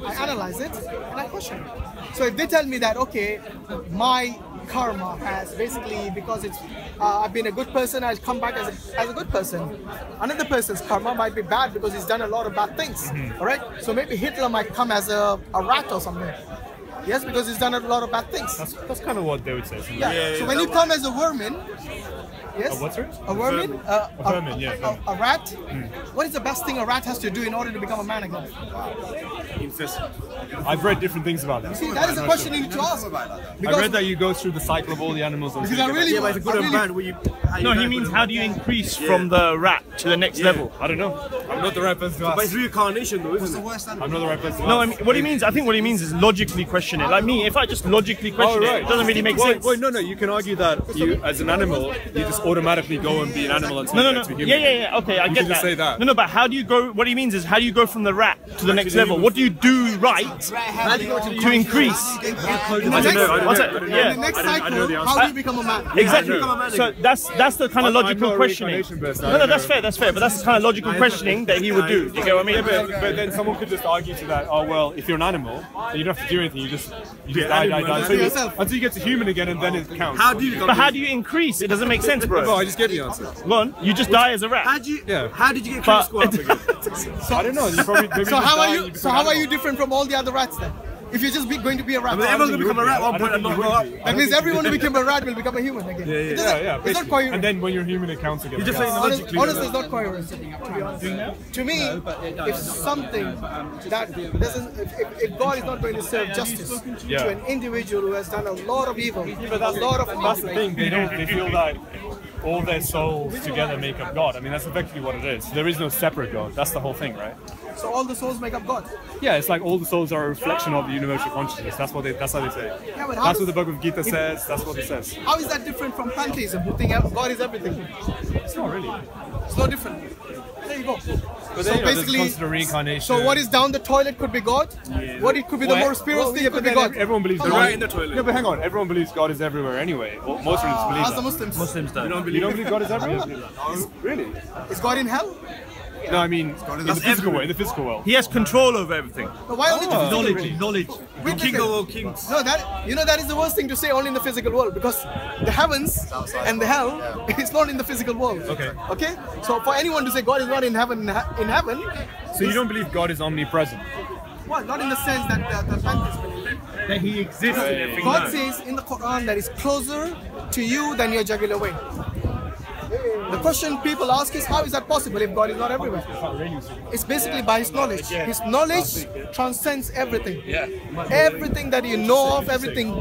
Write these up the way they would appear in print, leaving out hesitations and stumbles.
I analyze it and I question it. So if they tell me that, okay, my karma has basically, because it's I've been a good person, I'll come back as a good person. Another person's karma might be bad because he's done a lot of bad things. All right, so maybe Hitler might come as a rat or something. Yes, because he's done a lot of bad things. That's kind of what they would say. Yeah. So when you come as a vermin, yes, what's it? A vermin, a vermin, yeah. A rat. What is the best thing a rat has to do in order to become a man again? I've read different things about that. See, that is a question you need to ask. I read that you go through the cycle of all the animals. Because I really, but it's a good and bad. No, he means how do you increase from the rat to the next level? I don't know. I'm not the right person to ask. But it's reincarnation though, isn't it? I'm not the right person to No, I ask. mean, what he means, I think what he means is logically question it. Like me, if I just logically question it, it doesn't really make sense. Wait, no, you can argue that you, as an animal, you just automatically go and be an animal until you get to be human. Yeah, okay, I get can just say that. No, but how do you go, what he means is how do you go from the rat to the next level? What do you do right to increase? In the next cycle, how do you become a man? Exactly. So that's the kind of logical questioning. No, that's fair, but that's the kind of logical questioning that he would do. Do you get what I mean? But then someone could just argue to that, oh well, if you're an animal, then you don't have to do anything, you just die. Until you get to human again and then it counts. But how do you increase? It doesn't make sense, bro. No, I just gave the answer. Go on, you just die as a rat. How did you get Scdawah up again? I don't know. You probably, maybe So how are you different from all the other rats then? If you're just going to be a rat, everyone's going to become a rat at one point and not go up. That means everyone who became a rat will become a human again. Yeah. It's not coherent. And then when you're human, it counts again. You're just saying Honestly, it's not coherent. To be honest. To me, if something that doesn't, if God is not going to serve justice to an individual who has done a lot of evil, that's the thing. They feel like all their souls together make up God. I mean, that's effectively what it is. There is no separate God. That's the whole thing, right? So all the souls make up God. Yeah, it's like all the souls are a reflection of the universal consciousness. That's how they say. Yeah, but that's what the Bhagavad Gita says. That's what it says. How is that different from pantheism, who think God is everything? It's not really. It's no different. There you go. But then, so basically, there's reincarnation. So what is down the toilet could be God. Yeah. What it could be the more spiritual thing could be God. Everyone believes God right in the toilet. Yeah, but hang on. Everyone believes God is everywhere anyway. Well, most religions believe as that. the Muslims. Muslims don't. You don't believe God is everywhere? Really? Is God in hell? No, I mean in the physical way. In the physical world. He has control over everything. But why only the physical world? Knowledge. The king of all kings. No, that is the worst thing to say only in the physical world, because the heavens and the hell is not in the physical world. Okay. So for anyone to say God is not in heaven, so you don't believe God is omnipresent? Well, not in the sense that the pantheists believe. That he exists in everything. God says in the Quran that is closer to you than your jugular vein. The question people ask is, how is that possible if God is not everywhere? It's basically by His knowledge. His knowledge transcends everything. Everything that you know of, everything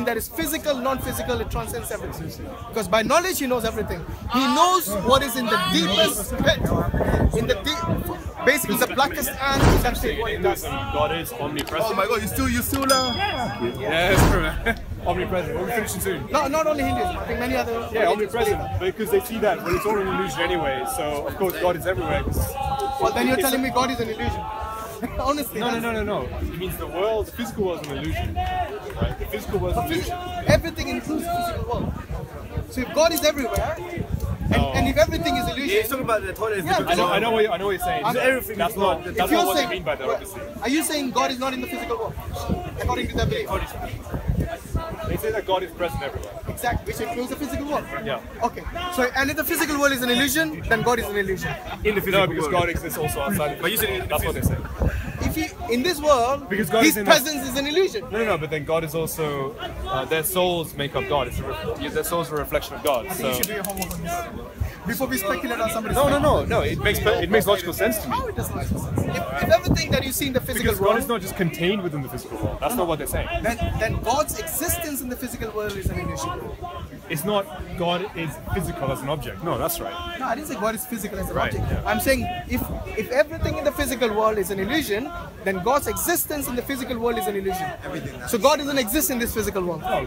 that is physical, non-physical, it transcends everything. Because by knowledge He knows everything. He knows what is in the deepest pit, basically the blackest ant. That's what He does. God is omnipresent. Oh my God, you still Yeah, it's true. Omnipresent. We're finishing soon. No, not only Hindus. I think many other. Yeah, omnipresent, because they see that, but it's all an illusion anyway. So of course God is everywhere. Well, then you're telling me God is an illusion. Honestly. No. It means the world, the physical world is an illusion. Right? The physical world is an illusion. Everything includes the physical world. So if God is everywhere, and if everything is illusion, he's talking about the toilet. I know what you're saying. Everything that's not what they mean by that, obviously. Are you saying God is not in the physical world, according to their belief? They say that God is present everywhere. Exactly, which includes the physical world. Yeah. Okay. So, and if the physical world is an illusion, then God is an illusion. In the physical world. No, because God exists also outside. But you say that's what they say. If He, in this world, because God His presence is an illusion. No, but then God is also, their souls make up God. Their souls are a reflection of God. I think you should do your homework on this. Before we speculate on somebody's No. It makes logical sense to me. How it does logical sense? If everything that you see in the physical because world, God is not just contained within the physical world. That's not what they're saying. Then God's existence in the physical world is an illusion. It's not God is physical as an object. No, that's right. No, I didn't say God is physical as an Right, object. yeah. I'm saying if everything in the physical world is an illusion, then God's existence in the physical world is an illusion. So God doesn't exist in this physical world. No,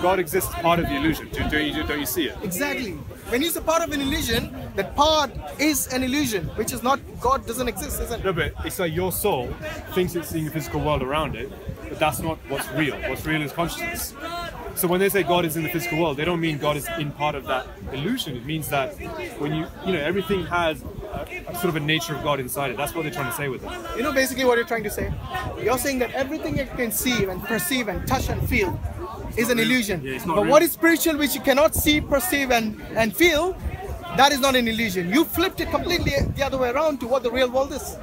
God exists part of the illusion. Don't you see it? Exactly. When you say part of an illusion, that part is an illusion, which is not, God doesn't exist, isn't it? No, but it's like your soul thinks it's seeing the physical world around it, but that's not what's real. What's real is consciousness. So when they say God is in the physical world, they don't mean God is in part of that illusion. It means that when you everything has sort of a nature of God inside it. That's what they're trying to say with it. You know basically what you're trying to say? You're saying that everything you can see and perceive and touch and feel is an illusion. But what is spiritual which you cannot see, perceive and feel, that is not an illusion. You flipped it completely the other way around to what the real world is.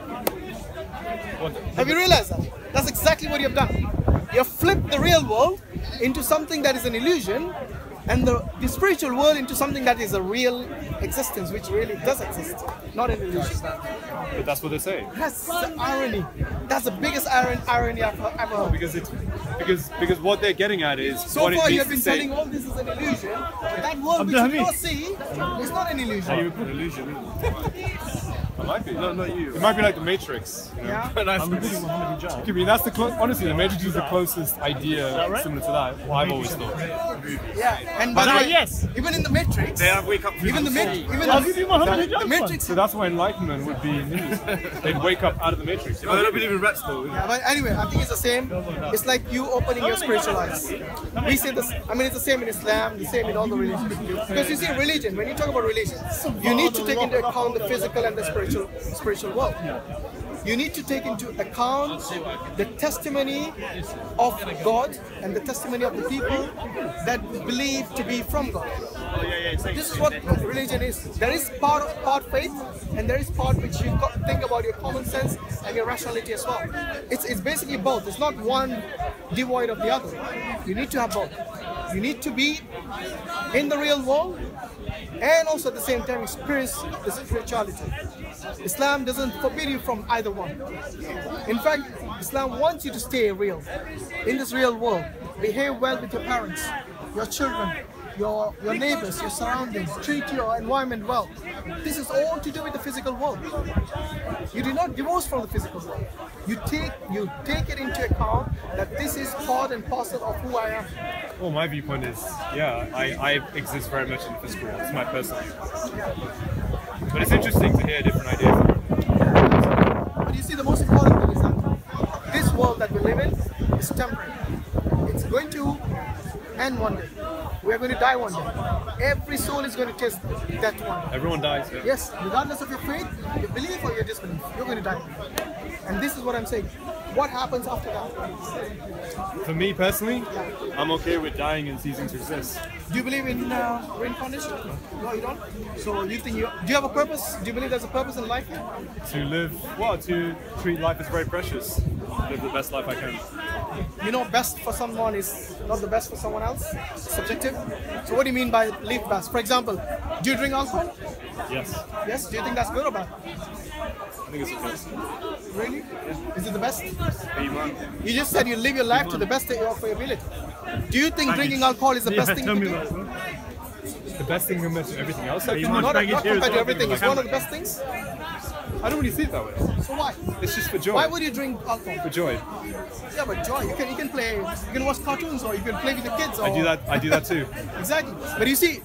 Have you realized that? That's exactly what you've done. You have flipped the real world into something that is an illusion, and the spiritual world into something that is a real existence, which really does exist, not an illusion. But that's what they're saying. That's the irony. That's the biggest irony I've ever heard. Because what they're getting at is so what far it you means have been to say. telling all this is an illusion. That world which you cannot see is not an illusion. How you put illusion? It might be. No, not you. It might be like the Matrix. You know? Yeah. I mean, that's the honestly, the Matrix is the closest idea similar to that. Well, I've always thought. Yeah, and by the way, yes. even in the Matrix, They wake up. even the Matrix. So that's why enlightenment would be news. They'd wake up out of the Matrix. I don't believe in rats though. Yeah, but anyway, I think it's the same. It's like you opening your spiritual eyes. We say this. I mean, it's the same in Islam, the same in all the religions. Because you see, religion. When you talk about religion, you need to take into account the physical and the spiritual world. You need to take into account the testimony of God and the testimony of the people that believe to be from God. This is what religion is. There is part faith, and there is part which you think about your common sense and your rationality as well. It's basically both. It's not one devoid of the other. You need to have both. You need to be in the real world and also at the same time experience the spirituality. Islam doesn't forbid you from either one. In fact, Islam wants you to stay real. In this real world, behave well with your parents, your children, your neighbors, your surroundings, treat your environment well. This is all to do with the physical world. You do not divorce from the physical world. You take it into account that this is part and parcel of who I am. Well, my viewpoint is, yeah, I exist very much in the physical world. It's my personal view. But it's interesting to hear different ideas. But you see, the most important thing is that this world that we live in is temporary. It's going to end one day. We are going to die one day. Every soul is going to taste death one day. Everyone dies. Yeah. Yes, regardless of your faith, your belief or your disbelief, you're going to die. And this is what I'm saying. What happens after that? For me personally, I'm okay with dying and ceasing to exist. Do you believe in reincarnation? No, you don't? So you think do you have a purpose? Do you believe there's a purpose in life? To live, well, to treat life as very precious. Live the best life I can. You know, best for someone is not the best for someone else. It's subjective. So what do you mean by live best? For example, do you drink alcohol? Yes. Yes. Do you think that's good or bad? I think it's okay. Really? Yeah. Is it the best? You You just said you live your life to the best of your ability. Do you think drinking alcohol is the best thing to do? the best thing compared to everything else. Not compared to everything. It's one of the best things. I don't really see it that way. So why? It's just for joy. Why would you drink alcohol? For joy. Yeah, but joy. You can play. You can watch cartoons, or you can play with the kids. Or, I do that too. Exactly. But you see,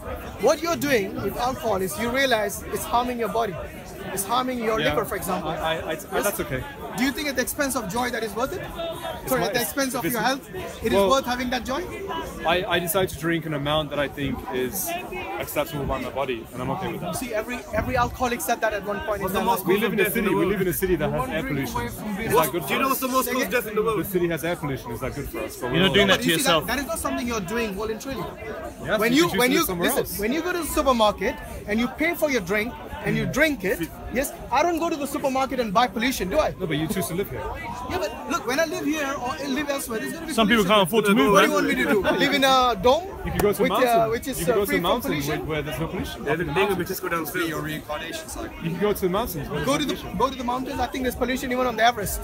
what you're doing with alcohol is you realize it's harming your body. It's harming your liver, for example. That's okay. Do you think at the expense of joy that is worth it? Sorry, at the expense of your health, it is worth having that joy? I decide to drink an amount that I think is acceptable by my body, and I'm okay with that. You see, every alcoholic said that at one point in time. We live in a city. We live in a city that has air pollution. Is that good for us? Do you know what's the most cause death in the world? The city has air pollution. Is that good for us? You're not doing that to yourself. That is not something you're doing voluntarily. Yes, when you go to the supermarket and you pay for your drink and you drink it, yes, I don't go to the supermarket and buy pollution, do I? No, but you choose to live here. Yeah, but look, when I live here or live elsewhere, there's going to be some people can't afford to move. What do you want me to do? Live in a dome? You can go to a mountain. Which is you can go to free a from mountain pollution? where there's no pollution. Yeah, the name of it just go down to your reincarnation cycle. You can go to the mountains. Go to the mountains. I think there's pollution even on the Everest.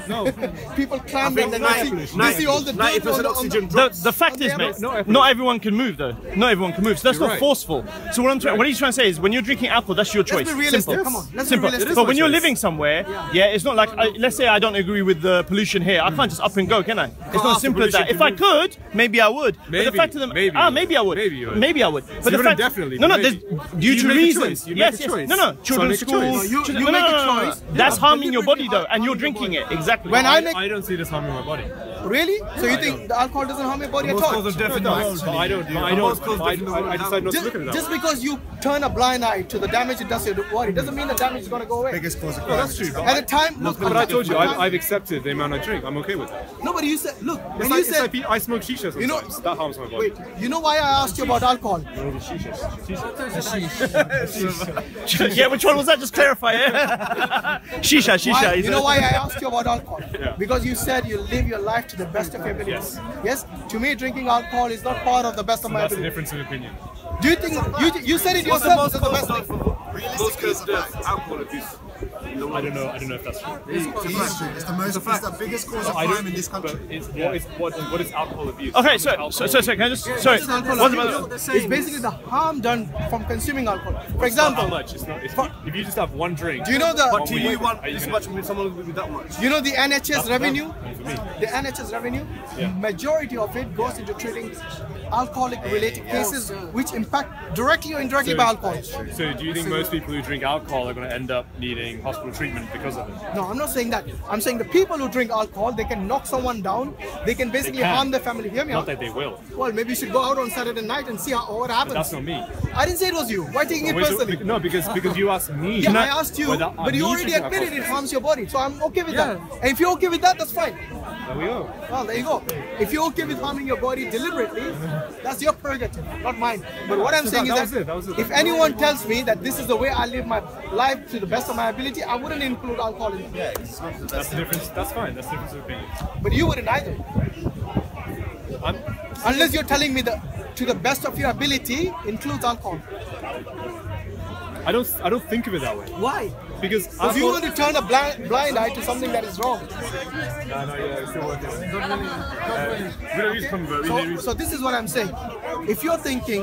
No. People climb and they see all the dirt 90% on oxygen the, drops. The fact is, mate, not everyone can move though. Not everyone can move. So that's not forceful. So what he's trying to say is, when you're drinking alcohol, that's your choice. Let's be realistic. Simple. Come on. Let's Simple. be realistic. But when you're living somewhere, it's not like, let's say I don't agree with the pollution here. I can't just up and go, can I? It's not as simple as that. If I could, maybe I would. But the fact of the maybe I would. Maybe I would. But the fact, definitely. No, there's due to reasons. Yes. No. Children's schools. You make a choice. That's harming your body though, and you're drinking it. Exactly. When I don't see this harming my body. Really? So you think the alcohol doesn't harm your body at all? I decide not to look at it that way. Just because you turn a blind eye to the damage it does to your body doesn't mean that damage is going to go away. Biggest cause of No, that's true. At the time, look, But I told you, I've accepted the amount I drink. I'm okay with that. No, but you said, look, when It's you like, said, I smoke shisha sometimes. You know- That harms my body. wait, you know why I asked you about alcohol? Yeah, which one was that? Just clarify. Shisha, Why, is you know why I asked you about alcohol? Yeah. Because you said you live your life to the best of your ability. Yes. Yes? To me, drinking alcohol is not part of the best of my That's the ability. difference of opinion. Do you think, you said it yourself, it's the best thing. Most cause of death, alcohol abuse. I don't know if that's true. It's the biggest cause of I crime don't- in this country. but what is alcohol abuse? Okay, so can I just sorry? What's about It's basically the harm done from consuming alcohol. For It's not example, how much. It's not. If you just have one drink. do you know the But to you, Are you this gonna- much with someone with that much. you know the NHS revenue? For me. The NHS revenue, Yeah. majority of it goes into treating alcoholic-related cases, which impact directly or indirectly by alcohol. So do you think most people who drink alcohol are going to end up needing hospital treatment because of it? No, I'm not saying that. I'm saying the people who drink alcohol, they can knock someone down. They can basically They can. harm their family. Hear me Not out. that they will. Well, maybe you should go out on Saturday night and see what happens. That's not me. I didn't say it was you. Why taking it Wait, so- personally? no, because you asked me. Yeah, I asked you, whether but you me already drinking admitted it alcohol. harms your body. So I'm okay with that. And if you're okay with that, that's fine. There we go. Well, there you go. If you're okay with harming your body deliberately, that's your prerogative, not mine. But what I'm saying that is was it. if anyone tells me that this is the way I live my life to the best of my ability, I wouldn't include alcohol in it. That's the difference. That's fine. That's the difference of opinion. But you wouldn't either. Unless you're telling me that to the best of your ability includes alcohol. I don't think of it that way. Why? Because If you want to turn a blind eye to something that is wrong. it's still working. We don't use convert. So this is what I'm saying. If you're thinking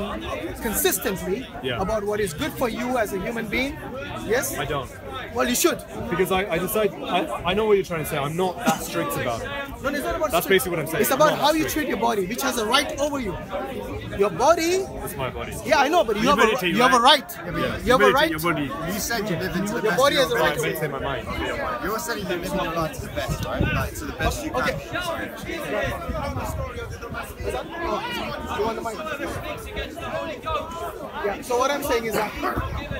consistently Yeah. about what is good for you as a human being, yes? I don't. Well, you should. Because I decide. I know what you're trying to say. I'm not that strict about it. No, it's not about That's strict. basically what I'm saying. It's about Not how you strict. treat your body, which has a right over you. Your body, It's my body. yeah, I know, but you have meditate, a right. You have a right. Your body. You said you live into the Your best body of has a your right I over you. meditate my mind. You're saying you're living your life to the best, right? Like to the best you can. Okay. You want the mic? Yeah. So what I'm saying is that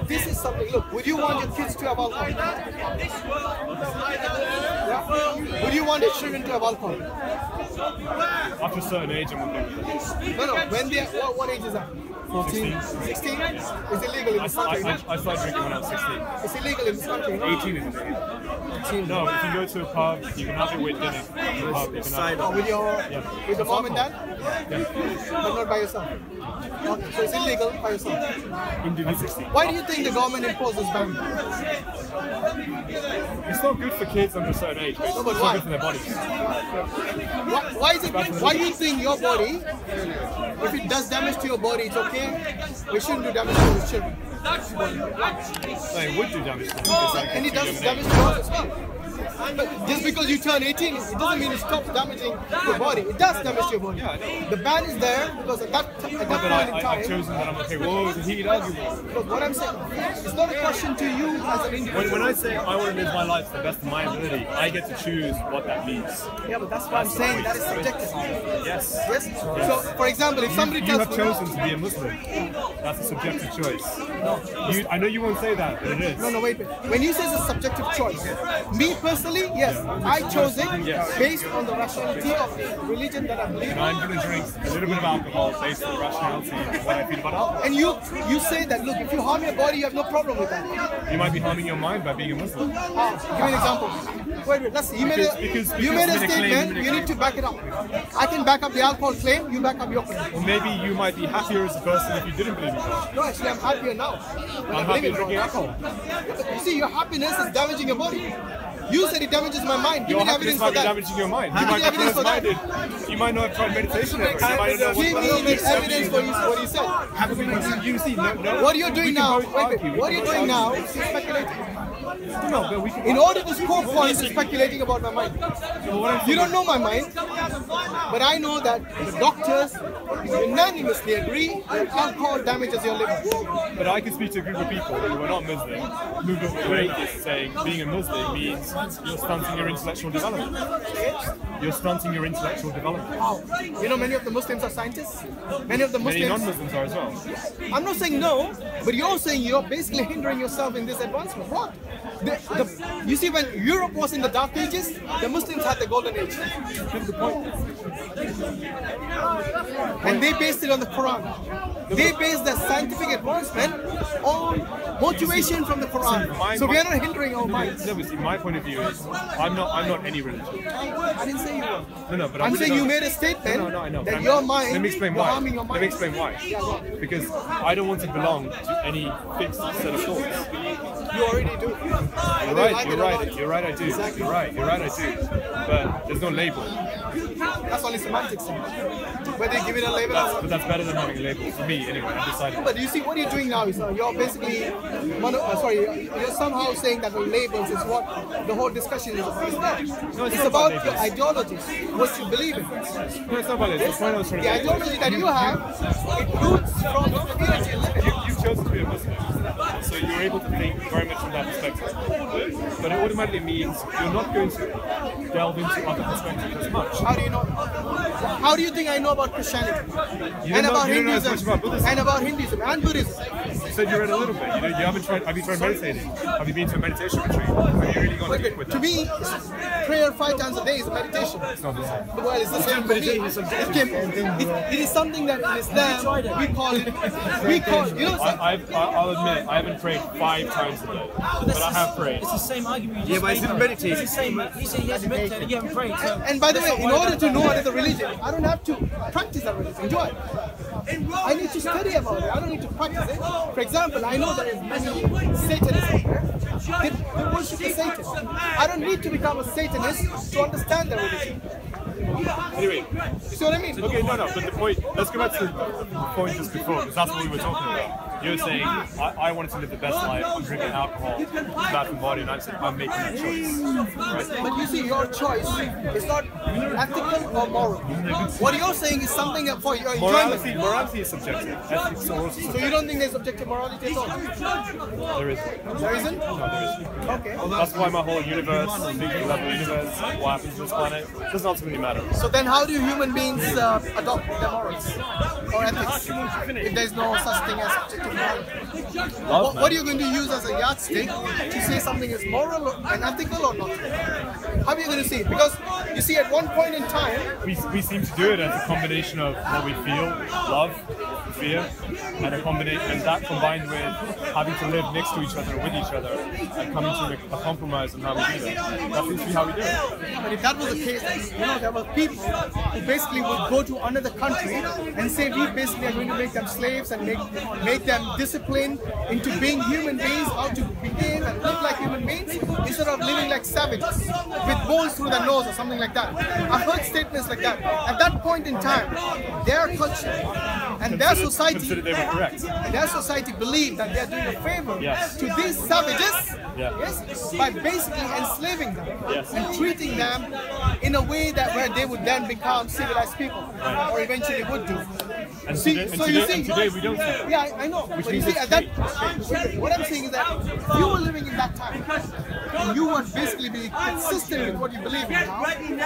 this is something. Look, would you want your kids to have alcohol? Yeah. Would you want your children to have alcohol? After a certain age, I'm okay with that. No. When they what age is that? 16. 16? It's illegal in I this country. no? started drinking when I was 16. It's illegal in this country. no? 18 is illegal. No, if you go to a pub, you can have it with dinner. The pub, you can have Oh, with your mom and dad, Yeah. but not by yourself. Okay, so it's illegal by yourself. Under 16. Why do you think the government imposes ban? It's not good for kids under a certain age. It's No, but not why? good for their bodies. Why is it? Why do you think your body, if it does damage to your body, it's okay? We shouldn't do damage to your children. No, it would do damage to them. It's like And it does young damage age. to yours as well. But just because you turn 18, it doesn't mean it stops damaging your body. It does damage to your body. The ban is there because at that point in But I've time, chosen that I'm okay. Whoa, it's a heated argument. because what I'm saying, it's not a question to you as an individual. When I say I want to live my life to the best of my ability, I get to choose what that means. Yeah, but that's what I'm saying. That is subjective. Yes. Yes. So, for example, if somebody You tells have me, chosen to be a Muslim. That's a subjective choice. I know you won't say that, but it is. no, wait. When you say it's a subjective choice, me personally, yes, I chose it based on the rationality of the religion that I believe And in. I'm going to drink a little bit of alcohol based on the rationality of what I feel about alcohol. And you say that, look, if you harm your body, you have no problem with that. You might be harming your mind by being a Muslim. Give me an example. Wait, let's see. You made Because a you made a claim, statement, you made a you need to back it up. I can back up the alcohol claim, you back up your claim. Or maybe you might be happier as a person if you didn't believe in God. No, actually, I'm happier now. When I'm I believe happy in drinking God. alcohol. You see, your happiness is damaging your body. You said it damages my mind. Give Your me the happiness evidence might for be that. damaging your mind. Give You me might the be evidence for that. closed-minded. You might not have tried meditation ever. You might not know Give me the evidence for what you said. You see, no. What you're doing We can now, both wait, argue. what you're doing now is speculating. No, but we can. In order to score points, is speculating about my mind. You don't know my mind. But I know that the doctors unanimously agree that alcohol damages your liver. But I can speak to a group of people who are not Muslim, who are atheists, saying being a Muslim means you're stunting your intellectual development. You're stunting your intellectual development. You know, many of the Muslims are scientists. Many of the Many Muslims. non-Muslims are as well. I'm not saying no, but you're saying you're basically hindering yourself in this advancement. What? You see, when Europe was in the Dark Ages, the Muslims had the Golden Age. And they based it on the Quran. They based their scientific advancement on motivation from the Quran. So we are not hindering our minds. No, but see, my point of view is, I'm not any religion. I didn't say you were. No, but I'm saying you made a statement I know. that your mind, Let me explain you're why. harming your mind. Let me explain why. Because I don't want to belong to any fixed set of thoughts. You already do. You're right, I do. Exactly. You're right, I do. But there's no label. That's only semantics. Whether you give it a label or not. But that's better than having a label, for me anyway, I've decided. But you see, what you're doing now is you're basically, you're somehow saying that the labels is what the whole discussion is about. No, it's about your ideologies, what you believe in. No, it's not about it. That's the point I was trying to The say. ideology that you have, it roots from the community you live in. You've chosen to be a Muslim, so you're able to think very much from that perspective. But it automatically means you're not going to delve into other perspectives as much. How do you know? How do you think I know about Christianity? And about Hinduism? And about Hinduism and Buddhism? You said you read a little bit. You haven't tried. Have you tried meditating? Have you been to a meditation retreat? Have you really gone deep with that? To me, prayer 5 times a day is a meditation. It's not the same. Well, it's the same for me. It is something that in Islam we call it. You know. I'll admit I haven't prayed 5 times a day, but I have prayed. It's the same argument. Yeah, but it's in meditation. It's the same. He said he hasn't meditated, you haven't prayed. So And by the way, in order to know what is a religion, I don't have to practice that religion. Enjoy it. I need to study about it. I don't need to practice it. For example, I know there is many Satanists out there. They worship the Satan. I don't need to become a Satanist to understand their religion. Anyway, You see what I mean? okay, no, but the point. Let's go back to the point just before, because that's what we were talking about. You were saying I wanted to live the best life. I'm drinking alcohol, bad for the body, and I said I'm making that choice. Right? But you see, your choice is not ethical or moral. What you're saying is something for your enjoyment. Morality is subjective. Ethics are also So you subjective. don't think there's objective morality at all? There is. There isn't? No, there isn't. Okay. That's why my whole universe, the level universe, what happens to this planet, doesn't ultimately matter. So then how do human beings adopt their morals or ethics if there's no such thing as objective morality? What are you going to use as a yardstick to say something is moral and ethical or not? How are you going to see it? Because you see, at one point in time, We seem to do it as a combination of what we feel, love, fear, and that combined with having to live next to each other, with each other, and coming to a compromise on how we do that. That seems to be how we do it. but if that was the case, then, there were people who basically would go to another country and say we basically are going to make them slaves and make them disciplined into being human beings, how to behave and live like human beings instead of living like savages with balls through their nose or something like that. I've heard statements like that. At that point in time, their culture and their society, Considered they were correct. their society believed that they are doing a favor Yes. to these savages, Yeah. yes, by basically enslaving them Yes. and treating them in a way that where they would then become civilized people, or eventually would do. And See, today, so you see, today we don't see that. yeah, I know. But you means see, it's at that, what I'm saying is that if you were living in that time, and you would basically be consistent with what you believe in now,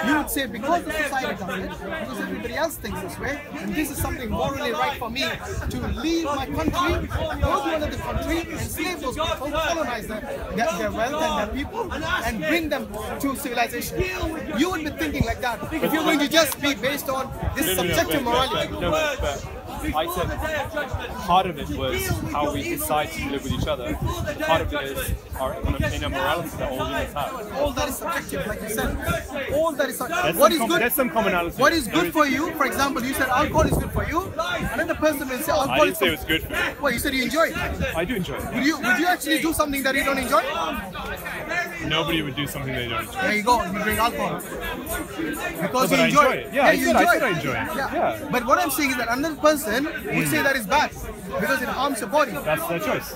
you would say because the society does it, because everybody else thinks this way, and this is something morally right for me to leave my country, go to another country, enslave those people, colonize their wealth and their people, and bring them to civilization. You would be thinking like that. If you're going to just be based on this subjective morality. But I said part of it was how we decide to live with each other. Part of it is our inner morality that all humans have. All that is subjective, like you said. All that is subjective. There's some commonality. What is good for you? For example, you said alcohol is good for you. Another person will say I alcohol didn't is say it was good for me. Well, you said you enjoy it. I do enjoy it. Would you actually do something that you don't enjoy? Nobody would do something they don't enjoy. There you go. You drink alcohol because but you I enjoy enjoy it. it. Yeah, I you said I enjoy enjoy it. Yeah. Yeah. But what I'm saying is that another person would say that is bad. Because it harms your body. That's their choice.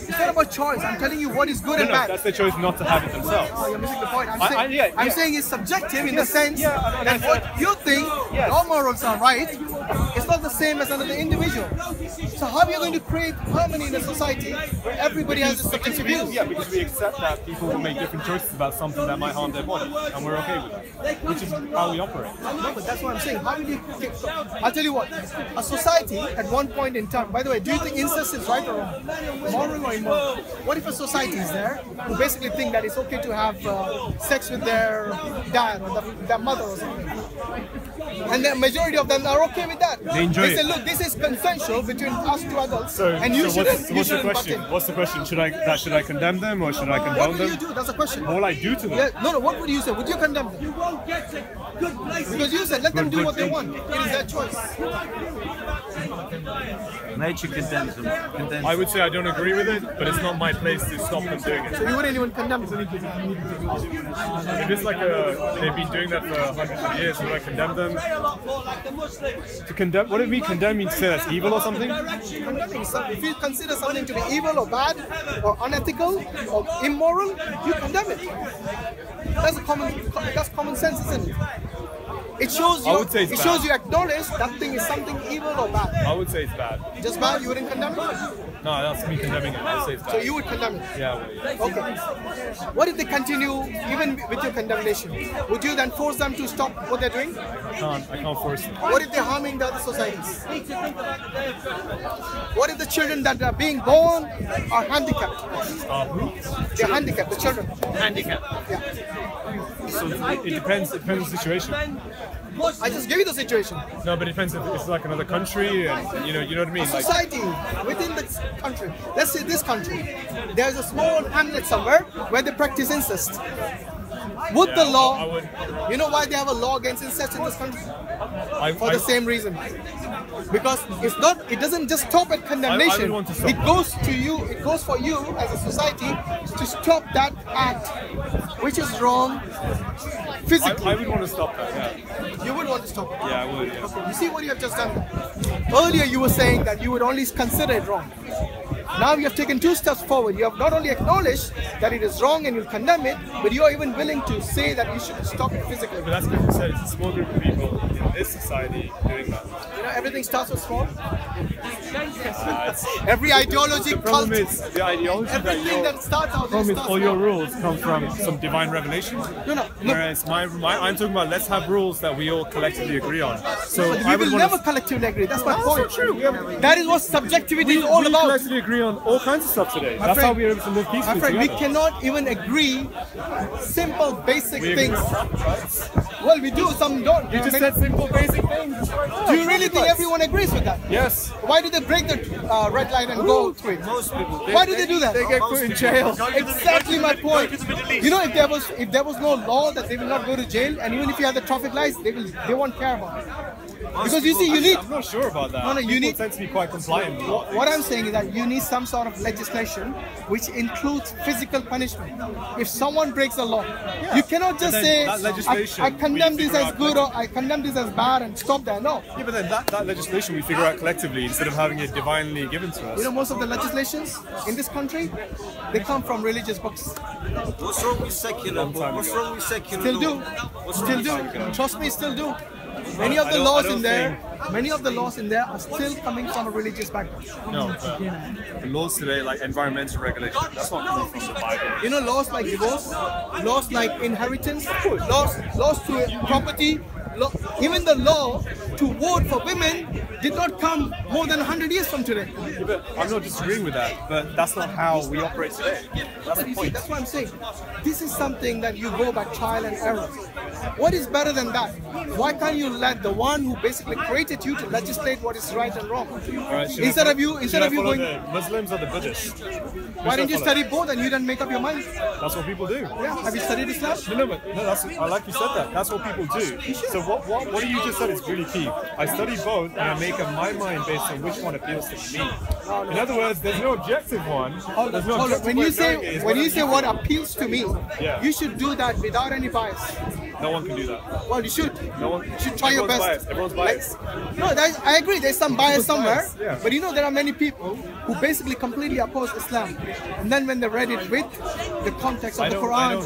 It's not about choice. I'm telling you what is good and bad. That's their choice not to have it themselves. Oh, you're missing the point. Yeah. I'm saying it's subjective in the sense that what you think your morals are right is not the same as another individual. So how are you going to create harmony in a society where everybody has a subjective view? Yeah, because we accept that people will make different choices about something that might harm their body, and we're okay with that, which is how we operate. No, but that's what I'm saying. How will you? I'll tell you what. A society at one point in time. By the way, do you think incest is right or wrong? Moral or immoral? What if a society is there who basically think that it's okay to have sex with their dad or their mother or something, and the majority of them are okay with that? They enjoy say, look, this is consensual between us two adults, and you shouldn't. What's the question? What's the question? Should I condemn them or should I condone them? What will you do? That's a question. What will I do to them? Yeah, no. What would you say? Would you condemn them? Because you said let them do what they want. It is their choice. Nature condemns them. I would say I don't agree with it, but it's not my place to stop them doing it. So you wouldn't even condemn them? If it's like they've been doing that for hundreds of years, would I condemn them? To condemn? What do you mean condemn? Mean to say that's evil or something? Condemning something. If you consider something to be evil or bad or unethical or immoral, you condemn it. That's common sense, isn't it? It shows you acknowledge that thing is something evil or bad. I would say it's bad. Just bad, you wouldn't condemn it? No, that's me condemning it. I would say it's bad. So you would condemn it? Yeah, I would, yeah. Okay. What if they continue even with your condemnation? Would you then force them to stop what they're doing? I can't force them. What if they're harming the other societies? What if the children that are being born are handicapped? Who? They're handicapped, the children. Handicap. Yeah. So it depends on the situation. I just gave you the situation. No, but it depends if it's like another country, and you know what I mean. A society within the country. Let's say this country. There's a small hamlet somewhere where they practice incest. Would the law? You know why they have a law against incest in this country? For the same reason. Because it's not. It doesn't just stop at condemnation. It goes to you. It goes for you as a society to stop that act, which is wrong. Physically. I would want to stop that. Yeah. You would want to stop it. Yeah, I would. Yeah. You see what you have just done? Earlier you were saying that you would only consider it wrong. Now you have taken 2 steps forward. You have not only acknowledged that it is wrong and you'll condemn it, but you are even willing to say that you should stop it physically. But that's because you said it's a small group of people in this society doing that. You know, everything starts with small. Every ideology, the problem is the ideology everything that starts out there. All your rules come from some divine revelation. No. Whereas I'm talking about let's have rules that we all collectively agree on. So we will never collectively agree. That's my point. True. That is what subjectivity is all about. We collectively agree on all kinds of stuff today. That's how we're able to live peacefully together. We cannot even agree simple, basic things. Well, we do, some don't. You just said simple, basic things. Do you really think everyone agrees with that? Yes. Why do they break the red light and go through it? Most people. Why do they do that? They get put in jail. Exactly my point. You know, if there was no law that they will not go to jail, and even if you have the traffic lights, they won't care about it. Because you see, you need. I'm not sure about that. No, you need. Tend to be quite compliant. What I'm saying is that you need some sort of legislation which includes physical punishment. If someone breaks the law, you cannot just say, I condemn this as good or I condemn this as bad and stop there. No. Yeah, but then that legislation we figure out collectively instead of having it divinely given to us. You know, most of the legislations in this country, they come from religious books. What's wrong with secular? What's wrong with secular? Still do. Still do. Trust me, still do. Many of the laws in there are still coming from a religious background. No, the laws today, like environmental regulation, that's not coming from the Bible. You know, laws like divorce, laws like inheritance, laws to property, even the law to vote for women did not come more than 100 years from today. Yeah, but I'm not disagreeing with that, but that's not how we operate today. That's the point. That's what I'm saying. This is something that you go by trial and error. What is better than that? Why can't you let the one who basically created you to legislate what is right and wrong? Right, instead of you going the Muslims or the Buddhists. Why didn't you study both and you didn't make up your mind? That's what people do. Yeah. Have you studied Islam? No, I like you said that. That's what people do. So what you just said is really key. I study both and I make up my mind based on which one appeals to me. In other words, there's no objective one. There's no objective when you say what appeals to me, you should do that without any bias. No one can do that. Well, you should. No one. You should try your best. Biased. Everyone's biased. No, I agree. There's some bias somewhere. Biased, yeah. But you know, there are many people who basically completely oppose Islam, and then when they read it with the context of the Quran,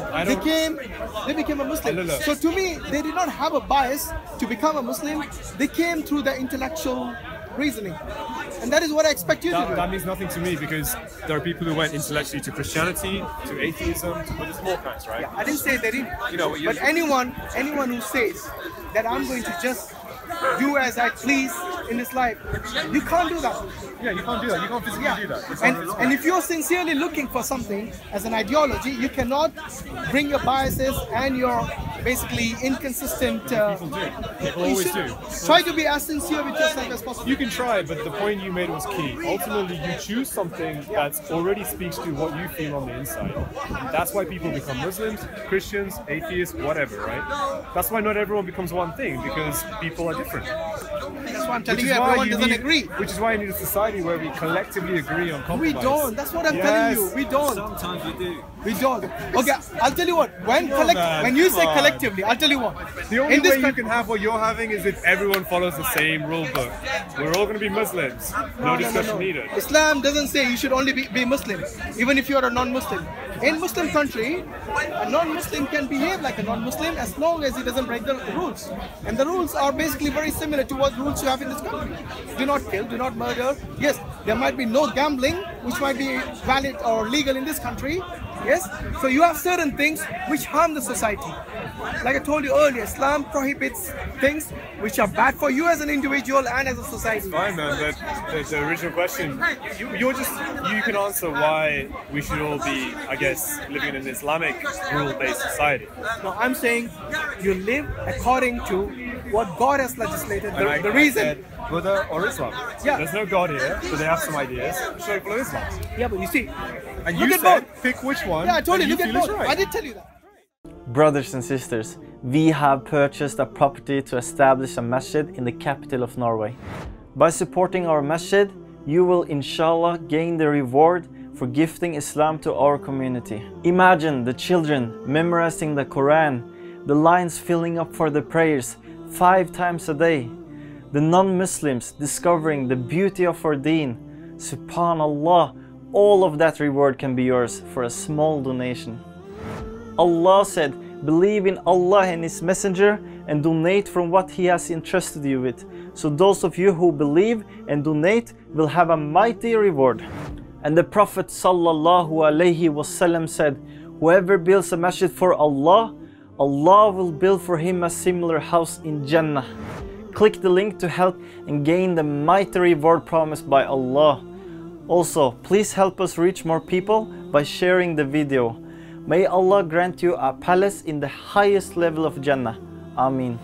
they became a Muslim. So to me, they did not have a bias to become a Muslim. They came through the intellectual reasoning, and that is what I expect you to do. That means nothing to me, because there are people who went intellectually to Christianity, to atheism, to Buddhism, all kinds, right? Yeah, I didn't say they didn't. You know, but anyone who says that I'm going to just do as I please in this life, you can't do that. Yeah, you can't do that. You can't physically do that. And if you're sincerely looking for something as an ideology, you cannot bring your biases and your basically inconsistent. People always do. Try to be as sincere with yourself as possible. You can try, but the point you made was key. Ultimately, you choose something that already speaks to what you feel on the inside. That's why people become Muslims, Christians, atheists, whatever, right? That's why not everyone becomes one thing, because people are different. That's why I'm telling you, everyone doesn't agree. Which is why you need a society where we collectively agree on compromise. We don't. That's what I'm telling you. We don't. Sometimes we do. We don't. Okay, I'll tell you what. When you say collectively, I'll tell you what. The only way you can have what you're having is if everyone follows the same rule book. We're all going to be Muslims. No discussion needed. Islam doesn't say you should only be Muslim, even if you're a non-Muslim. In Muslim country, a non-Muslim can behave like a non-Muslim as long as he doesn't break the rules. And the rules are basically very similar to what rules you have in this country. Do not kill, do not murder. Yes, there might be no gambling, which might be valid or legal in this country. Yes, so you have certain things which harm the society. Like I told you earlier, Islam prohibits things which are bad for you as an individual and as a society. Fine, man, but the original question, you can answer why we should all be, I guess, living in an Islamic rule-based society. No, I'm saying you live according to what God has legislated. The reason. Buddha or Islam. Yeah. There's no God here, but they have some ideas. Should I follow Islam? Yeah, but you see, and look you at said both. Pick which one. Yeah, I told you, look at both. Right. I did tell you that. Brothers and sisters, we have purchased a property to establish a masjid in the capital of Norway. By supporting our masjid, you will inshallah gain the reward for gifting Islam to our community. Imagine the children memorizing the Quran, the lines filling up for the prayers 5 times a day, the non-Muslims discovering the beauty of our deen. Subhanallah, all of that reward can be yours for a small donation. Allah said, believe in Allah and His Messenger and donate from what He has entrusted you with. So those of you who believe and donate will have a mighty reward. And the Prophet ﷺ said, whoever builds a masjid for Allah, Allah will build for him a similar house in Jannah. Click the link to help and gain the mighty reward promised by Allah. Also, please help us reach more people by sharing the video. May Allah grant you a palace in the highest level of Jannah. Ameen.